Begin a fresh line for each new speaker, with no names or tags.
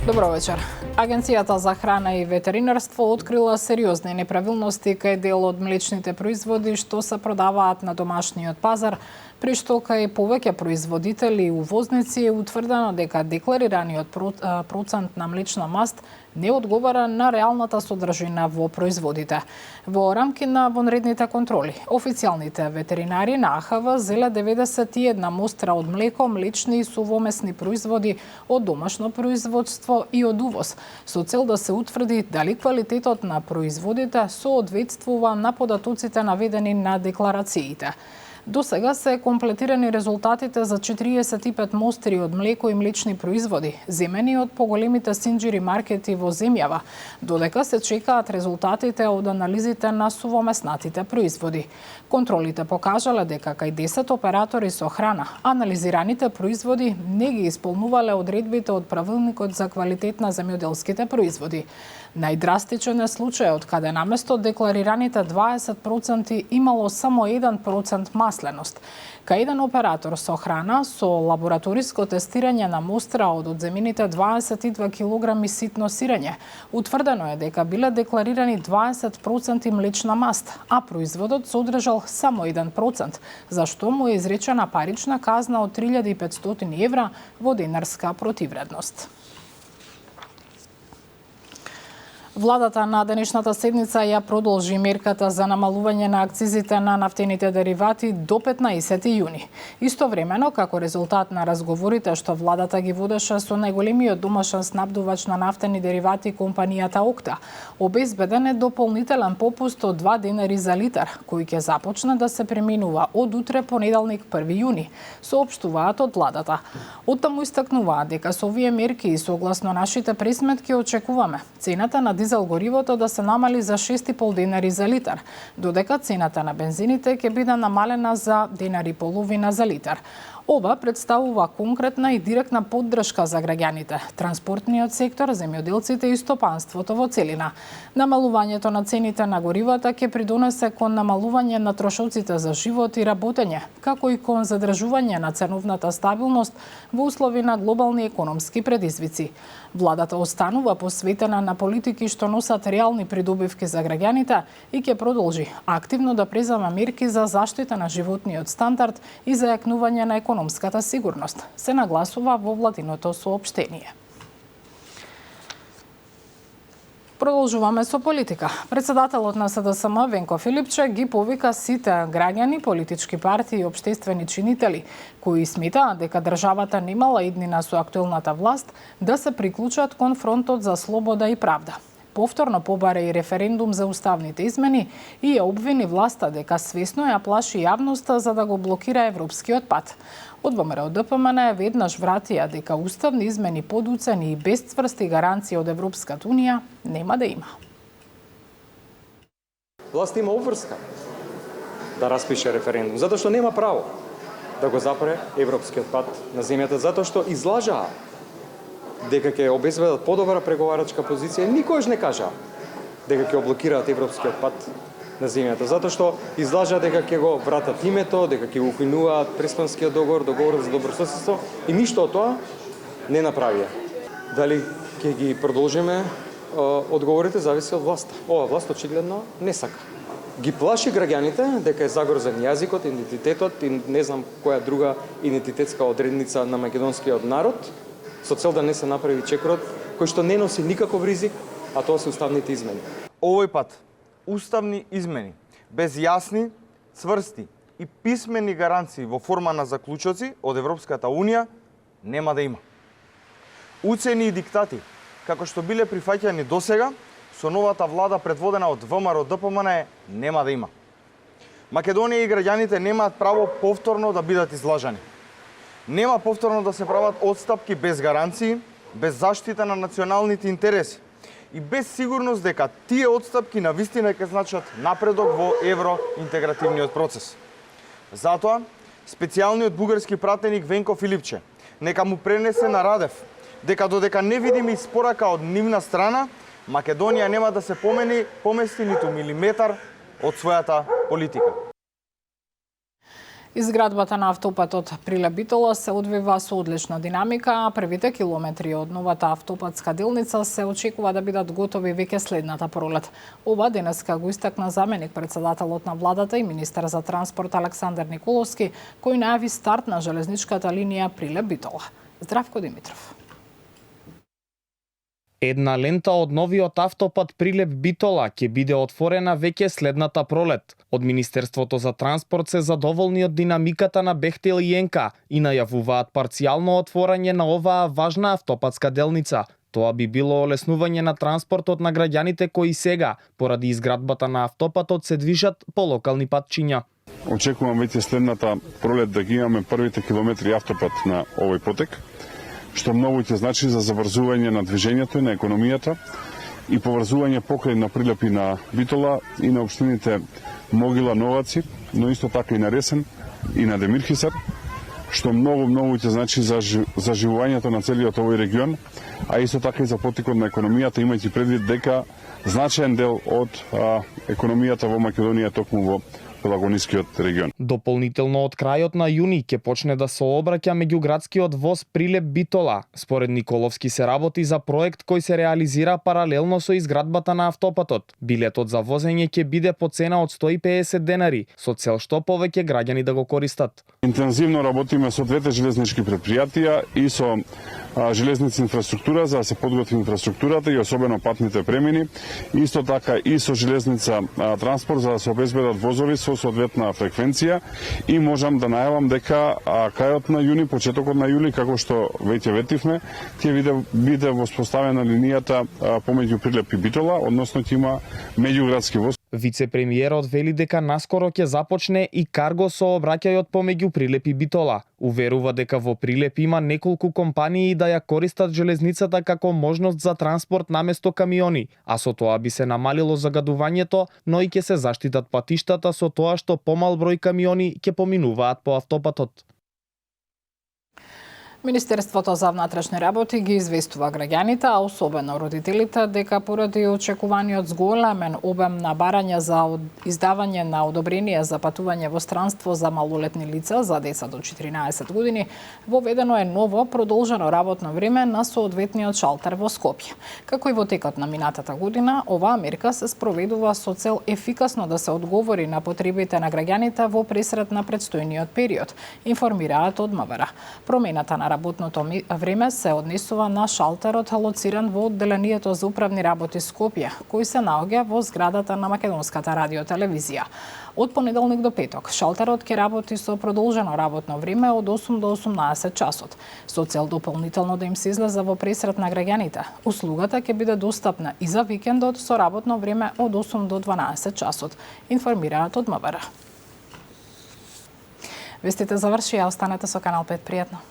Добро вечер. Агенцијата за храна и ветеринарство открила сериозни неправилности кај дел од млечните производи што се продаваат на домашниот пазар, при што кај повеќе производители и увозници е утврдено дека декларираниот процент на млечна маст не одговара на реалната содржина во производите. Во рамки на вонредните контроли, официјалните ветеринари на АХВ зеле 91 мостра од млеко, млечни и сувомесни производи од домашно производство и од увоз, со цел да се утврди дали квалитетот на производите соодветствува на податоците наведени на декларациите. До сега се комплетирани резултатите за 45 мостри од млеко и млечни производи, земени од поголемите синџири маркети во земјава, додека се чекаат резултатите од анализите на сувомеснатите производи. Контролите покажале дека кај 10 оператори со храна, анализираните производи не ги исполнувале одредбите од правилникот за квалитет на земјоделските производи. Најдрастичен е случајот каде наместо декларираните 20% имало само 1% масленост. Кај еден оператор со храна со лабораториско тестирање на мостра од одземените 22 кг ситно сирење, утврдено е дека биле декларирани 20% млечна маст, а производот содржал само 1%, за што му е изречена парична казна од 3500 евра во денарска противредност. Владата на денешната седница ја продолжи мерката за намалување на акцизите на нафтените деривати до 15 јуни. Истовремено, како резултат на разговорите што владата ги водеше со најголемиот домашен снабдувач на нафтени деривати компанијата Окта, обезбеден е дополнителен попуст од 2 денари за литар, кој ќе започне да се применува од утре понеделник 1 јуни, соопштуваат од владата. Оттаму истакнуваат дека со овие мерки и согласно нашите пресметки очекуваме цената на дизел горивото да се намали за 6,5 денари за литар, додека цената на бензините ќе биде намалена за денари половина за литар. Ова представува конкретна и директна поддршка за граѓаните, транспортниот сектор, земјоделците и стопанството во целина. Намалувањето на цените на горивата ќе придонесе кон намалување на трошоците за живот и работење, како и кон задржување на ценовната стабилност во услови на глобални економски предизвици. Владата останува посветена на политики што носат реални придобивки за граѓаните и ќе продолжи активно да презема мерки за заштита на животниот стандард и за јакнување на економската сигурност, се нагласува во владиното соопштение. Продолжуваме со политика. Председателот на СДСМ Венко Филипче ги повика сите граѓани, политички партии и општествени чинители кои сметаат дека државата немала иднина со актуелната власт да се приклучат кон фронтот за слобода и правда. Повторно побара и референдум за уставните измени и ја обвини власта дека свесно ја плаши јавноста за да го блокира европскиот пат. Од ВМРО ДПМН веднаш вратија дека уставни измени подуцени и без цврсти гаранции од Европската унија нема да има.
Власт има обврска да распише референдум, затоа што нема право да го запре европскиот пат на земјата, затоа што излажаа дека ќе обезбедат подобра преговарачка позиција, никош не кажа дека ќе блокираат европскиот пат на земјата, затоа што излажа дека ќе го вратат името, дека ќе го укинуваат Преспанскиот договор, договорот за добрососедство и ништо од тоа не направија. Дали ќе ги продолжиме одговорите зависи од власта. Ова власт очигледно не сака. Ги плаши граѓаните дека е загрозен јазикот, идентитетот и не знам која друга идентитетска одредница на македонскиот народ, со цел да не се направи чекорот кој што не носи никаков ризик, а тоа се уставните измени.
Овој пат уставни измени без јасни, цврсти и писмени гаранции во форма на заклучоци од Европската унија нема да има. Уцени и диктати, како што биле прифаќани досега, со новата влада предводена од ВМРО ДПМН нема да има. Македонија и граѓаните немаат право повторно да бидат излажани. Нема повторно да се прават одстапки без гаранции, без заштита на националните интереси и без сигурност дека тие одстапки навистина ќе значат напредок во евроинтегративниот процес. Затоа, специјалниот бугарски пратеник Венко Филипче нека му пренесе на Радев дека додека не видиме испорака од нивна страна, Македонија нема да се помести ниту милиметар од својата политика.
Изградбата на автопатот Прилеп-Битола се одвива со одлична динамика, а првите километри од новата автопатска делница се очекува да бидат готови веќе следната пролет. Ова денеска го истакна заменик председателот на владата и министер за транспорт Александар Николовски, кој најави старт на железничката линија Прилеп-Битола. Здравко Димитров.
Една лента од новиот автопат Прилеп-Битола ќе биде отворена веќе следната пролет. Од Министерството за транспорт се задоволни од динамиката на Бехтел и ЕНКА и најавуваат парцијално отворање на оваа важна автопатска делница. Тоа би било олеснување на транспортот на граѓаните кои сега, поради изградбата на автопатот, се движат по локални патчиња.
Очекувам веќе следната пролет да ги имаме првите километри автопат на овој потек, што многу ќе значи за заврзување на движењето и на економијата и поврзување покрај на Прилеп и на Битола и на општините Могила, Новаци, но исто така и на Ресен и на Демирхисар, што многу ќе значи за живувањето на целиот овој регион, а исто така и за потикот на економијата, имајќи предвид дека значаен дел од економијата во Македонија токму во Пелагонискиот регион.
Дополнително од крајот на јуни ќе почне да сообраќа меѓуградскиот воз Прилеп-Битола. Според Николовски се работи за проект кој се реализира паралелно со изградбата на автопатот. Билетот за возење ќе биде по цена од 150 денари, со цел што повеќе граѓани да го користат.
Интензивно работиме со двете железнички претпријатија и со железници инфраструктура за да се подготви инфраструктурата и особено патните премини, исто така и со железница транспорт за да се обезбедат возови со соодветна фреквенција и можам да најавам дека крајот на јуни, почетокот на јули, како што веќе ветивме, ќе биде воспоставена линијата помеѓу Прилеп и Битола, односно ќе има меѓуградски воз.
Вице-премиерот вели дека наскоро ќе започне и карго сообраќајот помеѓу Прилеп и Битола. Уверува дека во Прилеп има неколку компании да ја користат железницата како можност за транспорт наместо камиони, а со тоа би се намалило загадувањето, но и ќе се заштитат патиштата со тоа што помал број камиони ќе поминуваат по автопатот.
Министерството за внатрешни работи ги известува граѓаните, а особено родителите, дека поради очекуваниот зголемен обем на барања за издавање на одобрение за патување во странство за малолетни лица за деца до 14 години, воведено е ново продолжено работно време на соодветниот шалтер во Скопје. Како и во текот на минатата година, оваа мерка се спроведува со цел ефикасно да се одговори на потребите на граѓаните во пресред на предстојниот период, информираат од МВР. Промената на работното време се однесува на шалтерот лоциран во одделението за управни работи Скопје, кој се наоѓа во зградата на Македонската радиотелевизија. Од понеделник до петок шалтерот ќе работи со продолжено работно време од 8 до 18 часот, со цел дополнително да им се излезе во пресрет на граѓаните. Услугата ќе биде достапна и за викендот со работно време од 8 до 12 часот, информираат од МВР. Вестите завршија, останете со Канал 5, пријатно.